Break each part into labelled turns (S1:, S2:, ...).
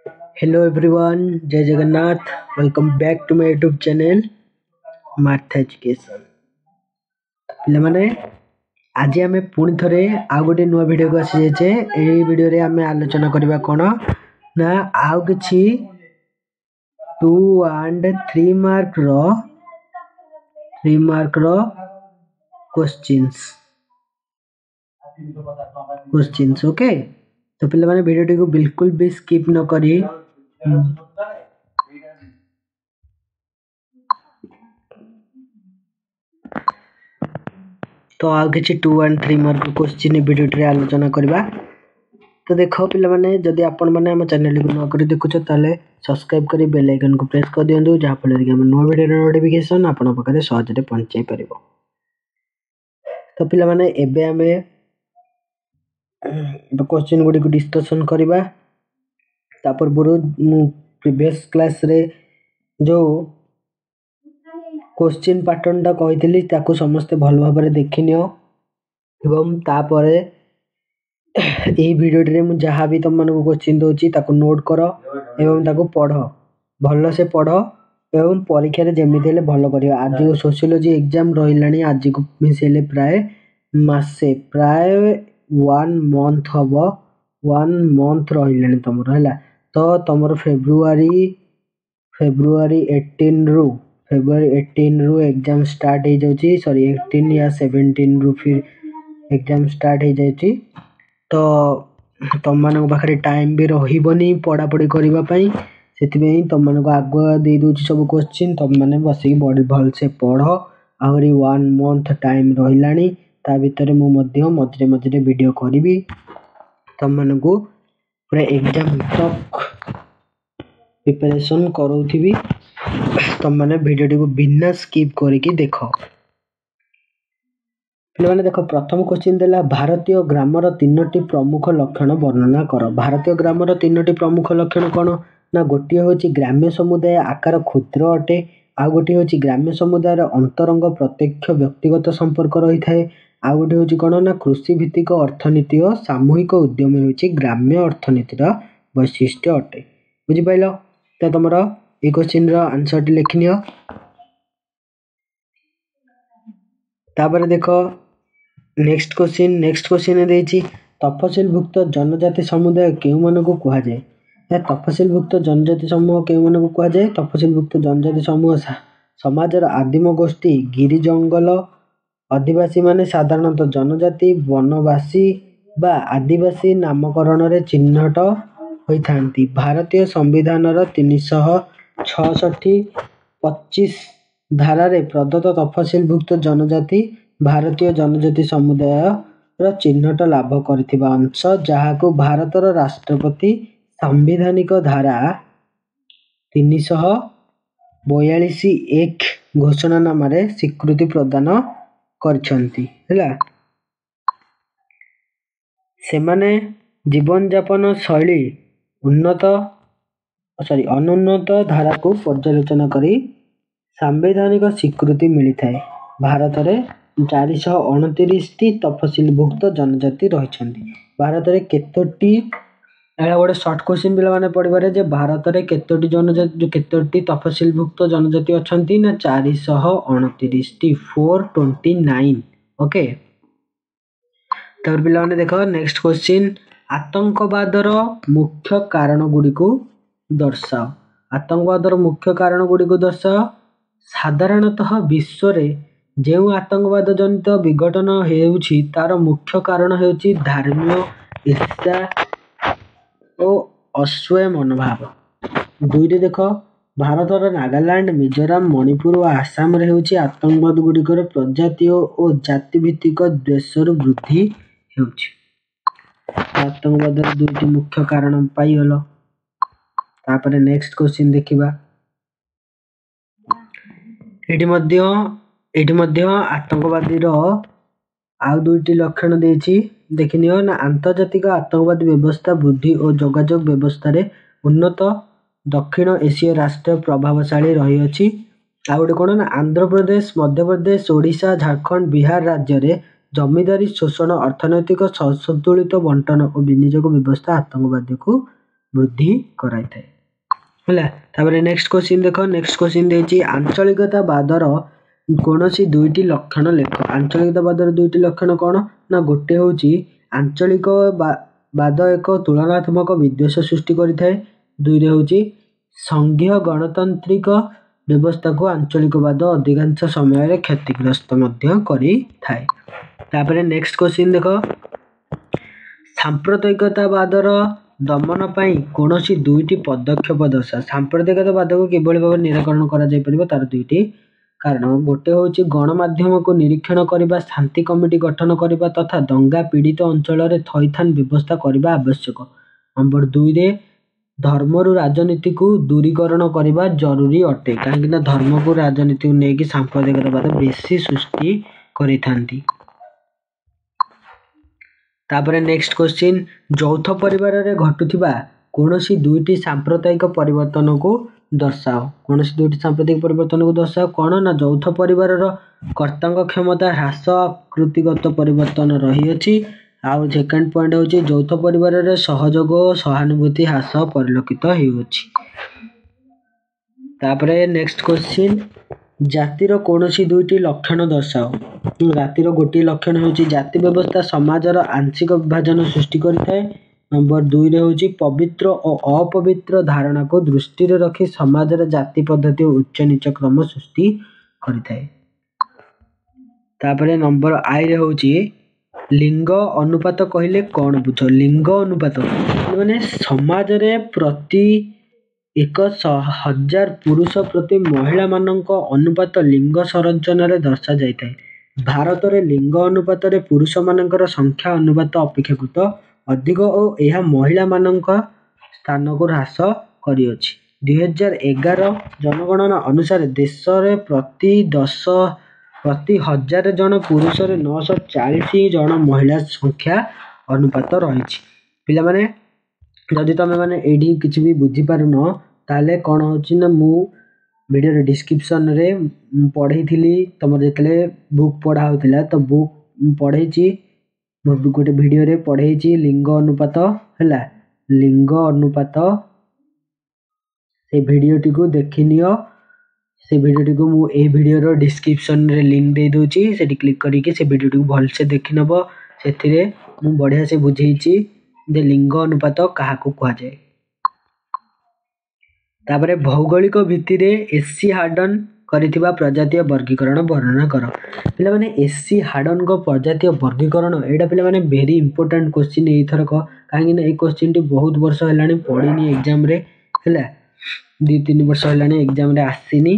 S1: Hello everyone, Jai Jagannath. Welcome back to my YouTube channel Martha Education. ପିଲାମାନେ ଆଜି ଆମେ ପୁଣି ଥରେ ଆଉ ଗୋଟେ ନୂଆ ଭିଡ଼ିଓକୁ ଆସିଯାଇଛେ। ଏହି ଭିଡ଼ିଓରେ ଆମେ ଆଲୋଚନା କରିବା କ'ଣ ନା ଆଉ କିଛି 2 and 3 ମାର୍କର क्वेश्चंस ओके। तो पिलाମାନେ ଭିଡ଼ିଓଟି को बिल्कुल भी स्किप न करी तो आउ किछि 2 and 3 मार्क क्वेश्चन भिडियोटी आलोचना करबा। तो देखो पिलाମାନେ जदि आपण माने हम चैनल को न करी देखुछ ताले सब्सक्राइब करी बेल आइकन को प्रेस कर दियंतु जहा फल कि हम नवा वीडियो नोटिफिकेशन आपण पाखरे सहज रे पहुंचाई परिबो। तो पिलाମାନେ एबे हमें क्वेश्चन गुडी को डिस्कशन करबा। तापर बुरु प्रीवियस क्लास रे जो क्वेश्चन पैटर्न टा कहितली ताको समस्त भल भाबरे देखिनियो एवं तापरे ए वीडियो रे मु जहा भी तुम मन को क्वेश्चन दोची ताको नोट करो एवं ताको पढ़ो भलो से पढ़ो एवं परीक्षा रे जेमिति हेले भलो करियो। आज सोशियोलॉजी एग्जाम रहिलानी आज को मिसेले प्राय 1 मंथ हबो 1 मंथ रहिलानी तमरो हैला। तो तमरो फेब्रुआरी 18 रु एग्जाम स्टार्ट हो जाउची सॉरी 18 या 17 रु फिर एग्जाम स्टार्ट हो जाउची। तो तुम मानक पाखरे टाइम भी रहिबनी पढ़ा पढ़ी करबा पई सेति में तुम मानक आगुआ दे दोची सब क्वेश्चन तुम माने बसी बड़ी भल से पढ़ो। आउरी 1 मंथ टाइम रहिलानी ता भीतर मु मध्य मझरे वीडियो करबी तुम मानक पूरा एग्जाम तक प्रिपरेशन करौथिबी। तुम माने वीडियो को बिना स्किप करके देखो। पिलाने देखो प्रथम क्वेश्चन देला भारतीय ग्रामर 3टी प्रमुख लक्षण वर्णना करो। भारतीय ग्रामर 3टी प्रमुख लक्षण कोन ना गोटिए होची ग्राम्य समुदाय आकार क्षुद्र अटे आ गोटिए होची ग्राम्य समुदायर अंतरंग प्रत्यक्ष व्यक्तिगत संपर्क रही थाए आ गोटिए होची कोन ना कृषि भित्तिक अर्थनीति और सामूहिक उद्यम होची ग्राम्य अर्थनीतिर वैशिष्ट्य अटे। बुझि पाइलो त तमरो ए क्वेश्चन रो आंसर टी लिखिनियो। तापर देखो नेक्स्ट क्वेश्चन देछि तफसिलभुक्त जनजाति समुदाय केउ मानको कुहा जाय। या तफसिलभुक्त जनजाति समूह केउ मानको कुहा जाय। तफसिलभुक्त जनजाति समूह समाजर आदिम गोष्ठी गिरि जंगल आदिवासी माने साधारणतः जनजाति वनवासी बा आदिवासी नामकरण रे चिन्हट होई थांती। भारतीय संविधान रो 366-25 धारा रे प्रदत्त तफसिलभुक्त जनजाति भारतीय जनजाति समुदाय रो चिन्हट लाभ करथिबा अंश जहाको भारतर राष्ट्रपति संवैधानिक धारा 342(1) घोषणानामा रे स्वीकृति प्रदान करछंती हैला। सेमाने जीवन यापन शैली अनुन्नत धारा को पर्यालोचना करी संवैधानिक स्वीकृति मिली थाए। भारत रे 429 तफसिलभुक्त जनजाति रहिछंती। भारत रे केतोटी एला गोटे शॉर्ट क्वेश्चन पिला माने पढिबारे जे भारत रे केतोटी जनजाति केतोटी तफसिलभुक्त जनजाति अछंती ना 429 429 ओके। तब पिला माने देखो नेक्स्ट क्वेश्चन आतंकवादर मुख्य कारण गुडी को दर्शाओ। आतंकवादर मुख्य कारण गुडी को दर्शाओ। साधारणतः विश्व रे जेउ आतंकवाद जनित विघटन हेउछि तार मुख्य कारण हेउछि धार्मिक ईर्ष्या ओ अश्वय मनोभाव। दुईटे देखो भारतर नागालैंड मिजोराम मणिपुर और आसाम रे हेउछि आतंकवाद गुडिकर प्रजातीय और जाति भित्तिक द्वेषर वृद्धि हेउछि। आतंकवाद दुईटी मुख्य कारण पाई हलो। तापरे नेक्स्ट क्वेश्चन देखिबा। एटी मध्य आतंकवादी रो आउ दुईटी लक्षण देछि देखिनियो ना आंतर्जातिक आतंकवाद व्यवस्था वृद्धि और जोगाजोग व्यवस्था रे उन्नत दक्षिण एशिया राष्ट्र प्रभावशाली रही अछि। आ गोटे कोन ना आंध्र प्रदेश मध्य प्रदेश ओडिशा झारखंड बिहार राज्य रे जमीदारी शोषण अर्थनैतिक संतुलित बंटन और विनियोग व्यवस्था आतंकवादी को वृद्धि कराइथाए होला। तापर नेक्स्ट क्वेश्चन देखो, नेक्स्ट क्वेश्चन देछि आंचलिकतावादर कोनोसी दुईटी लक्षण लेख। आंचलिकतावादर दुईटी लक्षण कोन ना, गोटे होछि आंचलिकवाद एक तुलनात्मक विद्वेष सृष्टि करिथाए। दुई रे होछि संघीय गणतांत्रिक व्यवस्था को आंचलिकवाद अधिकांश समय क्षतिग्रस्त मध्य करिथाए। तापर नेक्स्ट क्वेश्चन देखो, सांप्रदायिकतावादर दमन पाई कोनोसी दुईटी पदक्षेप दर्शा। सांप्रदायिकतावाद को किभଳି भाବରେ निराकरण करा जाय परिबो तार दुईटी कारण। गोटे होछि गणमाध्यम को निरीक्षण करिबा, शांति कमिटी गठन करिबा तथा दंगा पीड़ित अंचल रे थैथान व्यवस्था करिबा आवश्यक। नंबर 2 रे धर्म रु राजनीति को दूरीकरण करिबा जरूरी अटे, काहेकि ना धर्म को राजनीति को नेकी सांप्रदायिकतावाद बेसी सृष्टि करिथांती। तापर नेक्स्ट क्वेश्चन, यौथ परिवार रे घटुथिबा कोनोसी दुईटी सांप्रदायिक परिवर्तन को दर्शाओ। कोनोसी दुईटी सांप्रदायिक परिवर्तन को दर्शाओ कोन ना, यौथ परिवार रो कर्तांग क्षमता ह्रास आकृतिगत परिवर्तन रही अछि। आउ सेकंड पॉइंट होछि यौथ परिवार रे सहयोग और सहानुभूति ह्रास परिलक्षित हेउछि। तापर नेक्स्ट क्वेश्चन, जातिर कोनोसी दुईटी लक्षण दर्शाओ। जातिर गोटी लक्षण होछि जाति व्यवस्था समाजर आंशिक विभाजन सृष्टि करिथाए। नंबर 2 रे होछि पवित्र और अपवित्र धारणा को दृष्टि रे रखी समाजर जाति पद्धति और उच्च नीच क्रम सृष्टि करिथाए। तापर नंबर आई रे होछि लिंग अनुपात कहिले कोन बुझ। लिंग अनुपात माने समाज रे प्रति 1,000 पुरुष प्रति महिला मानक अनुपात लिंग संरचना रे दर्शा जाइथाए। भारत रे लिंग अनुपात रे पुरुष मानकर संख्या अनुपात अपेक्षाकृत अधिक और यह महिला मानक स्थान को ह्रास करियोछि। 2011 जनगणना अनुसार देश रे प्रति 1000 जन पुरुष रे 940 जन महिला संख्या अनुपात रहिछि। पिला माने जदि तमे माने एडी किछि भी बुझी पारुन ताले कोन होछि ना, मु वीडियो रे डिस्क्रिप्शन रे पढै थिली तमर जेतले बुक पढा होतिला तो बुक पढैछि, मु गोटे वीडियो रे पढैछि लिंग अनुपात हैला। लिंग अनुपात से वीडियो टी को देखिनियो। से वीडियो टी को मु ए वीडियो रो डिस्क्रिप्शन रे लिंक दे दोछि, सेठी क्लिक करी के से वीडियो टी को भल से देखिनबो। सेथिरे मु बढ़िया से बुझेइछि जे लिंग अनुपात काहा को कहै जाय। तापरे भौगोलिक भित्तिरे एससी हार्डन करिथिबा प्रजातीय वर्गीकरण वर्णना करो। पिला माने एससी हार्डन को प्रजातीय वर्गीकरण एडा पिला माने वेरी इंपोर्टेंट क्वेश्चन एई थरक, काहे कि ए क्वेश्चन टी बहुत वर्ष हेलानी पढिनी एग्जाम रे हैला। 2-3 वर्ष हेलानी एग्जाम रे आसीनी,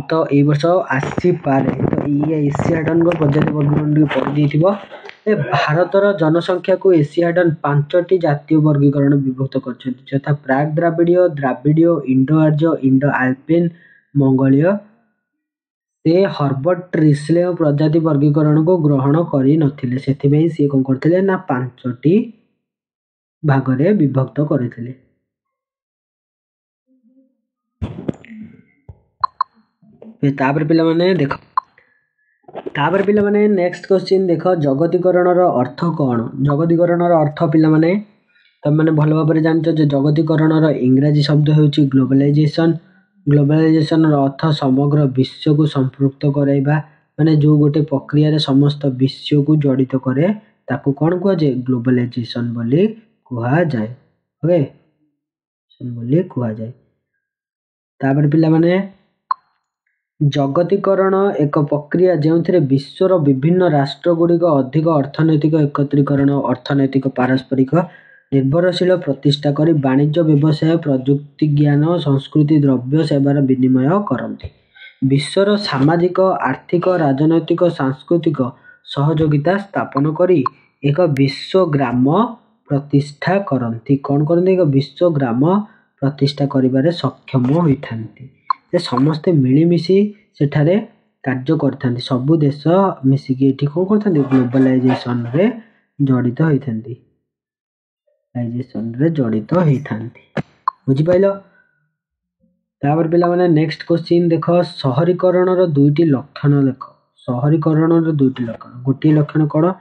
S1: तो ए वर्ष आसी पारे। तो ई एससी हार्डन को प्रजातीय वर्गीकरण टी पढि दिथिबो। ए भारतर जनसंख्या को एससी हार्डन 5टी जातीय वर्गीकरण विभक्त करछथि, जथा प्राग द्राविडीय, द्राविडीय, इंडो आर्य, इंडो अल्पाइन, मंगोलीय। से हर्बर्ट रिस्ले प्रजाति वर्गीकरण को ग्रहण करि नथिले, सेथिबे से कोन करथिले ना 5टी भाग रे विभक्त करथिले। तापर पिला माने देखो, तापर पिला माने नेक्स्ट क्वेश्चन देखो, जगतीकरण रो अर्थ कोन। जगतीकरण रो अर्थ पिला माने तम माने भलो भाबरे जानछो जे जगतीकरण रो इंग्रजी शब्द हेउची ग्लोबलाइजेशन। ग्लोबलाइजेशन रो अर्थ समग्र विश्व को संपृक्त कराइबा, माने जो गोटे प्रक्रिया रे समस्त विश्व को जडित करे ताको कोन कहै जे ग्लोबलाइजेशन बोली कहै जाय। ओके, बोली कहै जाय। तापर पिला माने जगतीकरण एक प्रक्रिया जेउथिरे विश्वर विभिन्न राष्ट्र गुड़िक अधिक अर्थनैतिक एकत्रीकरण, अर्थनैतिक पारस्परिक निर्भरशील प्रतिष्ठा करी वाणिज्य, व्यवसाय, प्रजुक्ति ज्ञान, संस्कृति, द्रव्य सेवार विनिमय करती। विश्वर सामाजिक, आर्थिक, राजनैतिक, सांस्कृतिक सहयोगिता स्थापन करी एक विश्व ग्राम प्रतिष्ठा करती। कौन करती? एक विश्व ग्राम प्रतिष्ठा करिबारे सक्षम होइथांती। से समस्ते मिलिमिशि सेठारे कार्य करथांती। सबु देश मिसिकी एठी कोन करथांती? ग्लोबलाइजेशन रे जडित होइथांती। ग्लोबलाइजेशन रे जडित होइथांती। बुझि पाइलो? तापर पिला माने नेक्स्ट क्वेश्चन देखो, शहरीकरण रो दुईटी लक्षण देखो। शहरीकरण रो दुईटी लक्षण। गोटी लक्षण कोन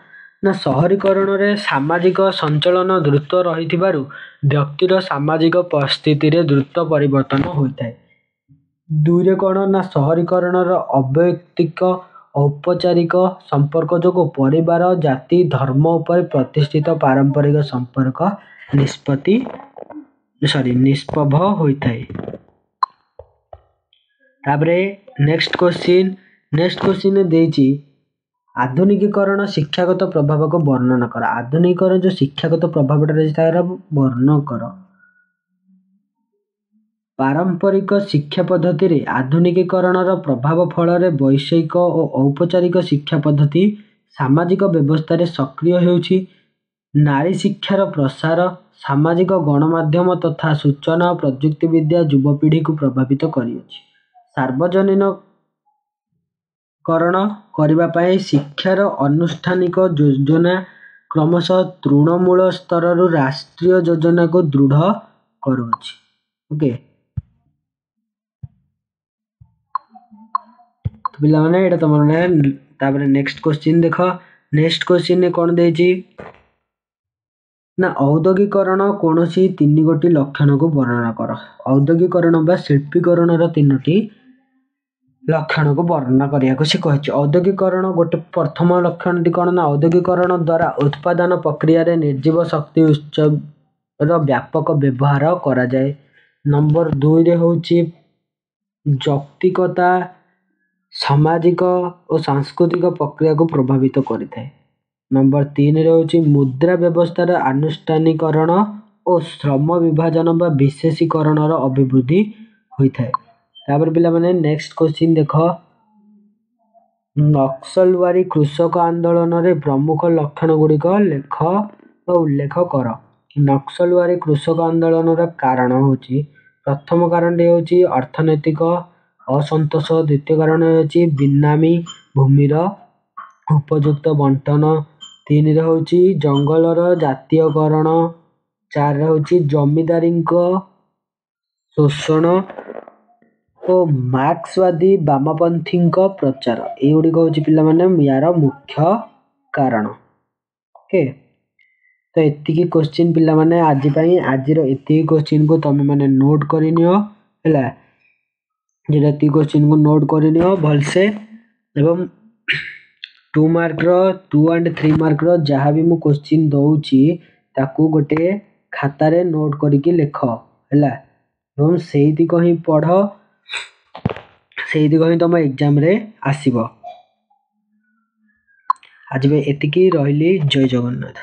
S1: ନା ସହରୀକରଣରେ ସାମାଜିକ ସଞ୍ଚଳନ ଦ୍ରୁତ ରହିଥିବାରୁ ବ୍ୟକ୍ତିର ସାମାଜିକ ପରିସ୍ଥିତିରେ ଦ୍ରୁତ ପରିବର୍ତ୍ତନ ହୋଇଥାଏ। ଦୁଇରେ କ'ଣ ନା ସହରୀକରଣର ଅବୈୟକ୍ତିକ ଔପଚାରିକ ସମ୍ପର୍କ ଯୋଗୁଁ ପରିବାର ଜାତି ଧର୍ମ ଉପରେ ପ୍ରତିଷ୍ଠିତ ପାରମ୍ପରିକ ସମ୍ପର୍କ ନିଷ୍ପ୍ରଭ ହୋଇଥାଏ। ତାପରେ ନେକ୍ସଟ କ୍ୱେଶ୍ଚିନ୍ ଦେଇଛି ଆଧୁନିକୀକରଣ ଶିକ୍ଷାଗତ ପ୍ରଭାବକୁ ବର୍ଣ୍ଣନା କର। ଆଧୁନିକୀକରଣ ଯୋଉ ଶିକ୍ଷାଗତ ପ୍ରଭାବଟା ରହିଛି ତାର ବର୍ଣ୍ଣନା କର। ପାରମ୍ପରିକ ଶିକ୍ଷା ପଦ୍ଧତିରେ ଆଧୁନିକୀକରଣର ପ୍ରଭାବ ଫଳରେ ବୈଷୟିକ ଓ ଔପଚାରିକ ଶିକ୍ଷା ପଦ୍ଧତି ସାମାଜିକ ବ୍ୟବସ୍ଥାରେ ସକ୍ରିୟ ହେଉଛି। ନାରୀ ଶିକ୍ଷାର ପ୍ରସାର ସାମାଜିକ ଗଣମାଧ୍ୟମ ତଥା ସୂଚନା ଓ ପ୍ରଯୁକ୍ତିବିଦ୍ୟା ଯୁବପିଢ଼ିକୁ ପ୍ରଭାବିତ କରିଅଛି। ସାର୍ବଜନୀକରଣ କରିବା ପାଇଁ ଶିକ୍ଷାର ଆନୁଷ୍ଠାନିକ ଯୋଜନା କ୍ରମଶଃ ତୃଣମୂଳ ସ୍ତରରୁ ରାଷ୍ଟ୍ରୀୟ ଯୋଜନାକୁ ଦୃଢ଼ କରୁଅଛି। ଓକେ, ପିଲାମାନେ ଏଇଟା ତମର ତାପରେ ନେକ୍ସଟ କ୍ୱେଶ୍ଚିନ୍ ଦେଖ। ନେକ୍ସଟ କ୍ୱେଶ୍ଚିନ୍ରେ କ'ଣ ଦେଇଛି ନା ଔଦ୍ୟୋଗିକରଣ କୌଣସି 3ଗୋଟି ଲକ୍ଷଣକୁ ବର୍ଣ୍ଣନା କର। ଔଦ୍ୟୋଗିକରଣ ବା ଶିଳ୍ପୀକରଣର 3ଟି ଲକ୍ଷଣକୁ ବର୍ଣ୍ଣନା କରିବାକୁ ସେ କହିଛି। ଔଦ୍ୟୋଗିକରଣ ଗୋଟେ ପ୍ରଥମ ଲକ୍ଷଣଟି କ'ଣ ନା ଔଦ୍ୟୋଗିକରଣ ଦ୍ୱାରା ଉତ୍ପାଦନ ପ୍ରକ୍ରିୟାରେ ନିର୍ଜୀବ ଶକ୍ତି ଉତ୍ସର ବ୍ୟାପକ ବ୍ୟବହାର କରାଯାଏ। ନମ୍ବର 2ରେ ହେଉଛି ଯୌକ୍ତିକତା ସାମାଜିକ ଓ ସାଂସ୍କୃତିକ ପ୍ରକ୍ରିୟାକୁ ପ୍ରଭାବିତ କରିଥାଏ। ନମ୍ବର 3ରେ ହେଉଛି ମୁଦ୍ରା ବ୍ୟବସ୍ଥାର ଆନୁଷ୍ଠାନିକରଣ ଓ ଶ୍ରମ ବିଭାଜନ ବା ବିଶେଷୀକରଣର ଅଭିବୃଦ୍ଧି ହୋଇଥାଏ। ତାପରେ ପିଲାମାନେ ନେକ୍ସଟ କ୍ୱେଶ୍ଚିନ୍ ଦେଖ। ନକ୍ସଲବାରୀ କୃଷକ ଆନ୍ଦୋଳନରେ ପ୍ରମୁଖ ଲକ୍ଷଣ ଗୁଡ଼ିକ ଲେଖ ବା ଉଲ୍ଲେଖ କର। ନକ୍ସଲବାରୀ କୃଷକ ଆନ୍ଦୋଳନର କାରଣ ହେଉଛି ପ୍ରଥମ କାରଣଟି ହେଉଛି ଅର୍ଥନୈତିକ ଅସନ୍ତୋଷ। ଦ୍ୱିତୀୟ କାରଣ ହେଉଛି ବିନାମୀ ଭୂମିର ଉପଯୁକ୍ତ ବଣ୍ଟନ। 3ରେ ହେଉଛି ଜଙ୍ଗଲର ଜାତୀୟକରଣ। 4ରେ ହେଉଛି ଜମିଦାରୀଙ୍କ ଶୋଷଣ ଓ ମାର୍କ୍ସବାଦୀ ବାମପନ୍ଥୀଙ୍କ ପ୍ରଚାର। ଏଇଗୁଡ଼ିକ ହେଉଛି ପିଲାମାନେ ୟାର ମୁଖ୍ୟ କାରଣ। ଓକେ, ତ ଏତିକି କ୍ୱେଶ୍ଚିନ୍ ପିଲାମାନେ ଆଜି ପାଇଁ ଆଜିର ଏତିକି କ୍ୱେଶ୍ଚିନ୍କୁ ତମେମାନେ ନୋଟ୍ କରିନିଅ ହେଲା। ଯେଟା ଏତିକି କ୍ୱେଶ୍ଚିନ୍କୁ ନୋଟ୍ କରିନିଅ ଭଲସେ ଏବଂ 2 ମାର୍କର 2 and 3 ମାର୍କର ଯାହା ବି ମୁଁ କ୍ୱେଶ୍ଚିନ୍ ଦଉଛି ତାକୁ ଗୋଟେ ଖାତାରେ ନୋଟ୍ କରିକି ଲେଖ ହେଲା ଏବଂ ସେଇତିକ ହିଁ ପଢ଼, ସେଇତିକ ହିଁ ତମ ଏକ୍ଜାମରେ ଆସିବ। ଆଜି ପାଇଁ ଏତିକି, ରହିଲି। ଜୟ ଜଗନ୍ନାଥ।